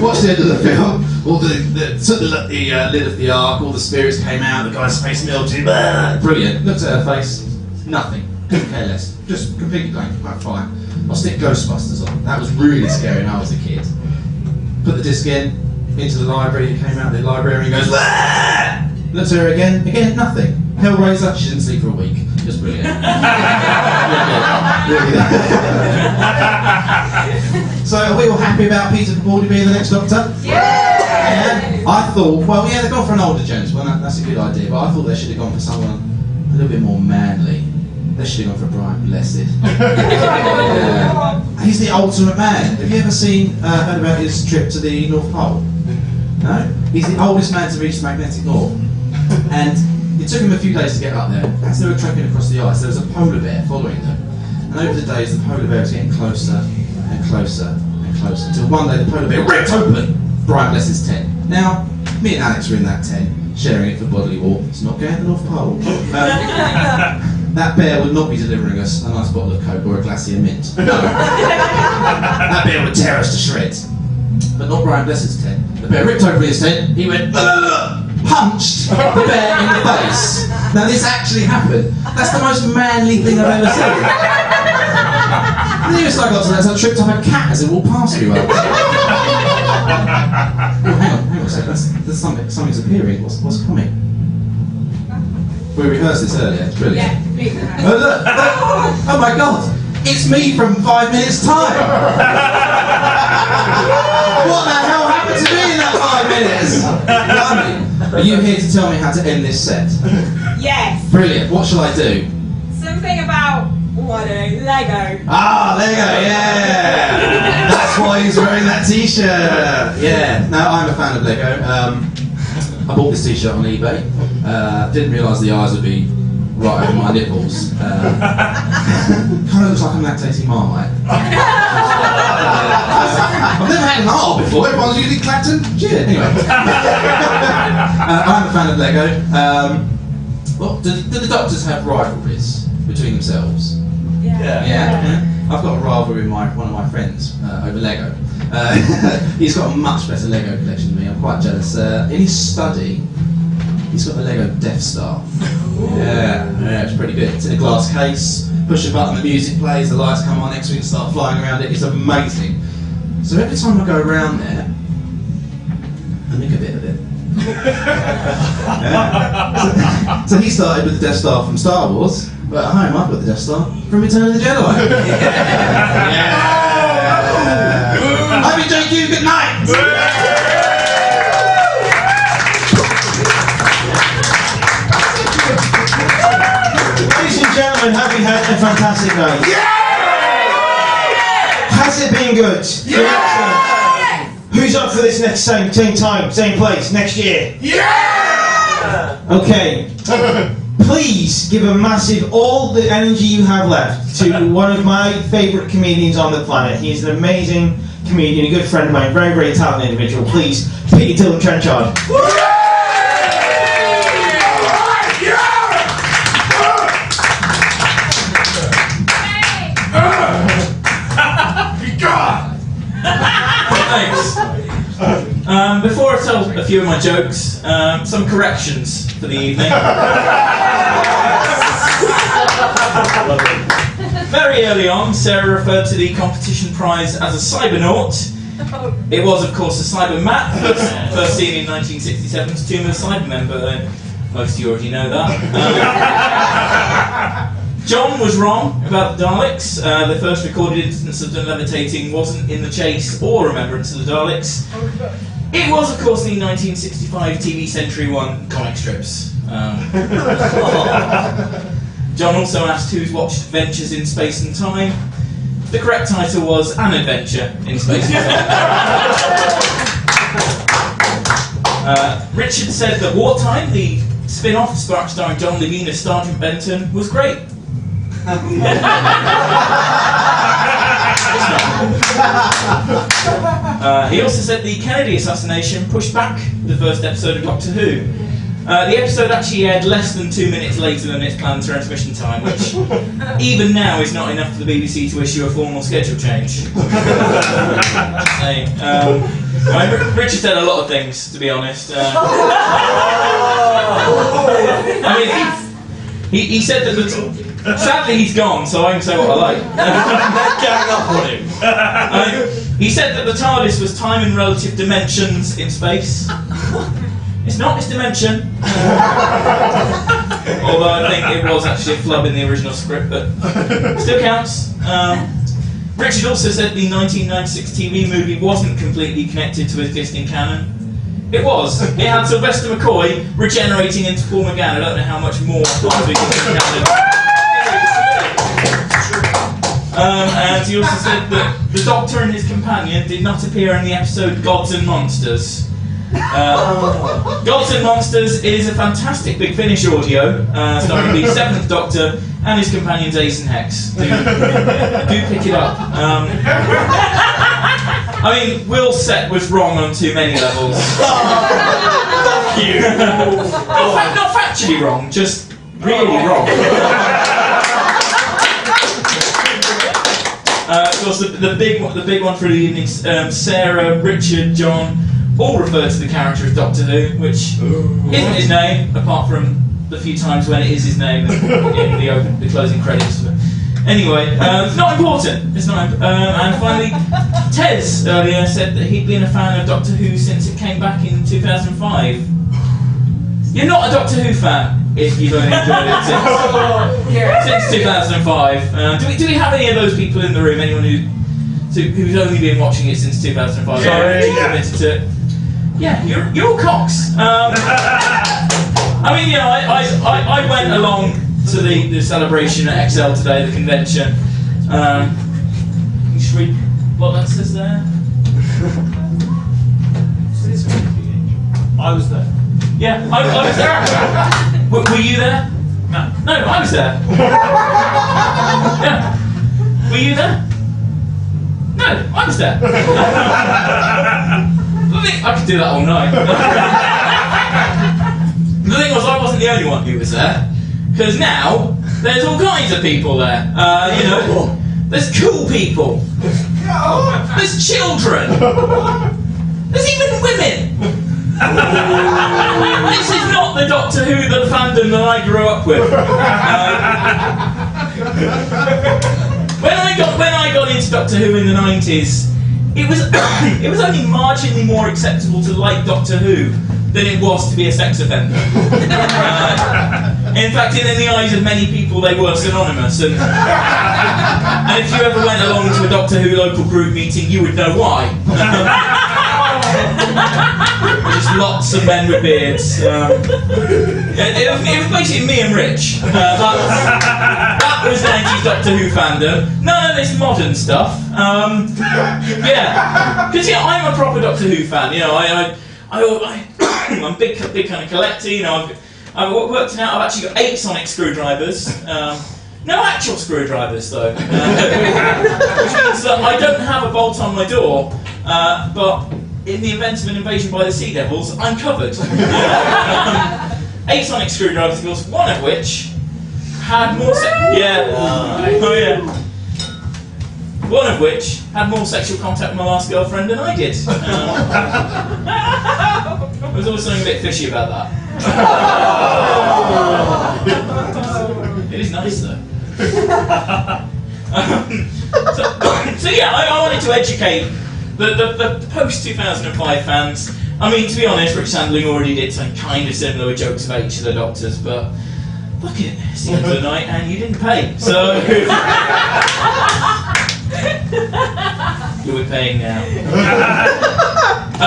watched the end of the film, took the lid of the ark, all the spirits came out, the guy's face melted, brilliant. Looked at her face, nothing, couldn't care less, just completely blank, like fine. I'll stick Ghostbusters on, that was really scary when I was a kid. Put the disc in, into the library, he came out, the librarian goes, "Wah!" Looked at her again, nothing. Hellraiser, she didn't sleep for a week. Just brilliant. Really good. So are we all happy about Peter Capaldi being the next Doctor? Yeah! I I thought, well, yeah, they've gone for an older gent. Well, that's a good idea. But I thought they should have gone for someone a little bit more manly. They should have gone for Brian Blessed. He's the ultimate man. Have you ever heard about his trip to the North Pole? No? He's the oldest man to reach the magnetic north. And it took him a few days to get up there. As they were trekking across the ice, there was a polar bear following them. And over the days, the polar bear was getting closer and closer and closer, until one day the polar bear ripped open Brian Blessed's tent. Now, me and Alex were in that tent, sharing it for bodily warmth. It's not going to the North Pole. That bear would not be delivering us a nice bottle of Coke or a glacier mint. No. That bear would tear us to shreds. But not Brian Blessed's tent. The bear ripped open his tent, he went, punched the bear in the face. Now this actually happened. That's the most manly thing I've ever seen. The nearest I got to that is I tripped up a cat as it walked past me. Well, hang on a second. There's something's appearing. What's coming? We rehearsed this earlier. It's brilliant. Yeah. Oh look! Oh my God! It's me from 5 minutes' time. What the hell happened to me in that 5 minutes? Lovely. Are you here to tell me how to end this set? Yes. Brilliant. What shall I do? Something about, I don't know, Lego. Ah, Lego, yeah! That's why he's wearing that t-shirt! Yeah, no, I'm a fan of Lego. I bought this t-shirt on eBay. Didn't realise the eyes would be right over my nipples. Kind of looks like I'm lactating Marmite. I've never had an R before, everyone's usually Clacton. Shit, anyway. I'm a fan of Lego. Well, do the Doctors have rivalries between themselves? Yeah. I've got a rivalry with one of my friends over Lego. He's got a much better Lego collection than me. I'm quite jealous. In his study, he's got the Lego Death Star. Yeah, it's pretty good. It's in a glass case. Push a button, the music plays, the lights come on, X-wings start flying around it. It's amazing. So every time I go around there, I make a bit of it. Yeah. So he started with the Death Star from Star Wars, but at home I've got the Death Star from Return of the Jedi. I've been doing you, good night! Ladies and gentlemen, have we had a fantastic night? Has it been good? Who's up for this next same time, same place, next year? Okay. Please give a massive, all the energy you have left to one of my favourite comedians on the planet. He's an amazing comedian, a good friend of mine, very, very talented individual. Please, Peter Tilton Trenchard. Thanks. Before I tell a few of my jokes, some corrections for the evening. Very early on, Sarah referred to the competition prize as a Cybernaut. It was, of course, a Cybermat, first seen in 1967 to Tomb of the Cybermen, but most of you already know that. John was wrong about the Daleks. The first recorded instance of them levitating wasn't in the chase or remembrance of the Daleks. It was, of course, the 1965 TV Century 1 comic strips. John also asked who's watched Adventures in Space and Time. The correct title was An Adventure in Space and Time. Richard said that Wartime, the spin-off starring John Levine as Sergeant Benton, was great. He also said the Kennedy assassination pushed back the first episode of Doctor Who. The episode actually aired less than 2 minutes later than its planned transmission time, which even now is not enough for the BBC to issue a formal schedule change. Richard said a lot of things, to be honest. He said that sadly he's gone, so I can say what I like. Gang up on him. He said that the TARDIS was time and relative dimensions in space. It's not, it's dimension. Although I think it was actually a flub in the original script, but still counts. Richard also said the 1996 TV movie wasn't completely connected to existing canon. It was. It had Sylvester McCoy regenerating into Paul McGann. I don't know how much more times we can and he also said that the Doctor and his companion did not appear in the episode Gods and Monsters. Gods and Monsters is a fantastic Big Finish audio starring the 7th Doctor and his companions Ace and Hex. Do pick it up. I mean, Will Set was wrong on too many levels. Fuck you! Not factually wrong, just really wrong. Of course, the big one for the evening, Sarah, Richard, John, all refer to the character of Doctor Who, which isn't his name, apart from the few times when it is his name in the closing credits. Anyway, it's not important. It's not. And finally, Tez earlier said that he'd been a fan of Doctor Who since it came back in 2005. You're not a Doctor Who fan if you've only enjoyed it since 2005. Do we have any of those people in the room? Anyone who's only been watching it since 2005? Sorry. Yeah, you're all cocks. I mean, you know, I went along to the celebration at XL today, the convention. You should read what that says there. I was there. Yeah, I was there. Were you there? No. No, I was there. Yeah. Were you there? No, I was there. I could do that all night. The thing was, I wasn't the only one who was there. Because now, there's all kinds of people there. You know, there's cool people. There's children. There's even women. This is not the Doctor Who, the fandom that I grew up with. When I got into Doctor Who in the 90s, it was only marginally more acceptable to like Doctor Who than it was to be a sex offender. In fact, in the eyes of many people, they were synonymous. And if you ever went along to a Doctor Who local group meeting, you would know why. Just lots of men with beards. It was basically me and Rich. That was 90s Doctor Who fandom. None of this modern stuff. Yeah, because I'm a proper Doctor Who fan. You know, I'm a big kind of collector. You know, I've worked it out. I've actually got 8 sonic screwdrivers. No actual screwdrivers though, which means that I don't have a bolt on my door, but in the event of an invasion by the Sea Devils, I'm covered. 8 sonic screwdrivers, of course, one of which had more one of which had more sexual contact with my last girlfriend than I did. There was always something a bit fishy about that. It is nice though. So yeah, I wanted to educate the post-2005 fans. I mean, to be honest, Rich Sandling already did something kind of similar with jokes about each of the Doctors, but look at it, it's the end of the night and you didn't pay, so you'll be paying now.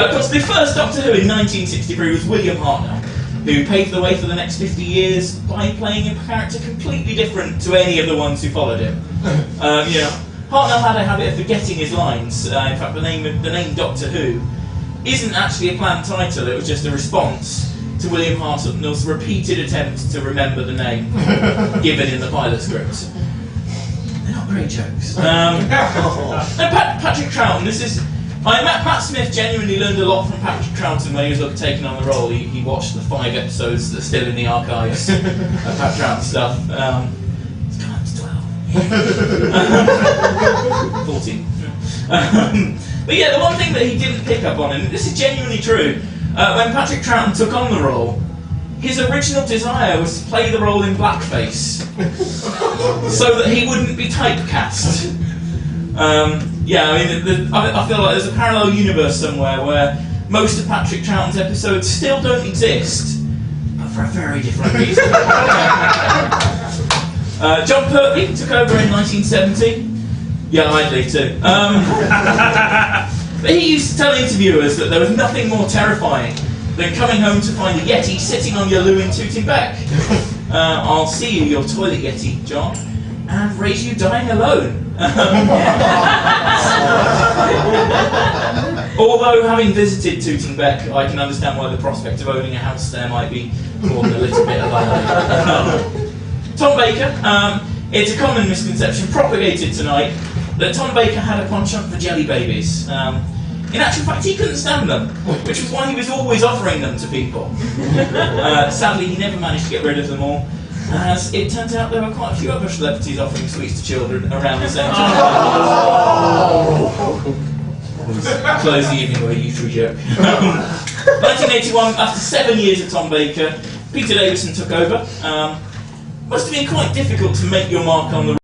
Of course, the first Doctor Who in 1963 was William Hartnell, who paved the way for the next 50 years by playing a character completely different to any of the ones who followed him. You know, Hartnell had a habit of forgetting his lines. In fact, the name Doctor Who isn't actually a planned title, it was just a response to William Hartnell's repeated attempts to remember the name given in the pilot script. They're not great jokes. And Patrick Troughton, Matt Smith genuinely learned a lot from Patrick Troughton when he was taking on the role. He watched the 5 episodes that are still in the archives of Patrick Troughton stuff. It's come to 12. 14. But yeah, the one thing that he didn't pick up on, and this is genuinely true, when Patrick Troughton took on the role, his original desire was to play the role in blackface, so that he wouldn't be typecast. Yeah, I mean, I feel like there's a parallel universe somewhere where most of Patrick Troughton's episodes still don't exist, but for a very different reason. John Pertwee took over in 1970. Yeah, I'd leave too. But he used to tell interviewers that there was nothing more terrifying Then coming home to find a Yeti sitting on your loo and tooting back. I'll see you, your toilet Yeti, John, and raise you dying alone. Although, having visited Tooting Bec, I can understand why the prospect of owning a house there might be more than a little bit alive. Tom Baker, it's a common misconception propagated tonight that Tom Baker had a penchant for jelly babies. In actual fact, he couldn't stand them, which was why he was always offering them to people. Sadly, he never managed to get rid of them all, as it turns out there were quite a few other celebrities offering sweets to children around the same time. Close the evening with a usual joke. 1981, after 7 years of Tom Baker, Peter Davison took over. Must have been quite difficult to make your mark on the